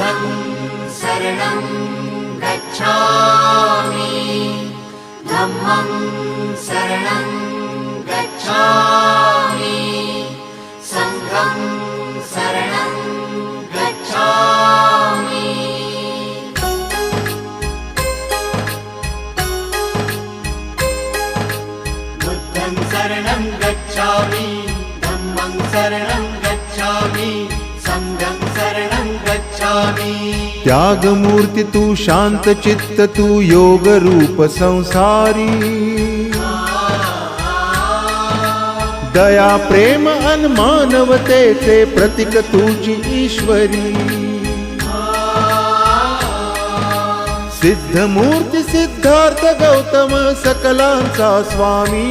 बुद्धं शरणं गच्छामि धम्मं शरणं गच्छामि संघं शरणं गच्छामि बुद्धं शरणं गच्छामि धम्मं शरणं गच्छामि संघं शरणं गच्छामि। त्यागमूर्ती तू शांत चित्त तू योग रूप संसारी दया प्रेम अन मानवतेचे प्रतीक तुझी ईश्वरी सिद्धमूर्ती सिद्धार्थ गौतम सकलांचा स्वामी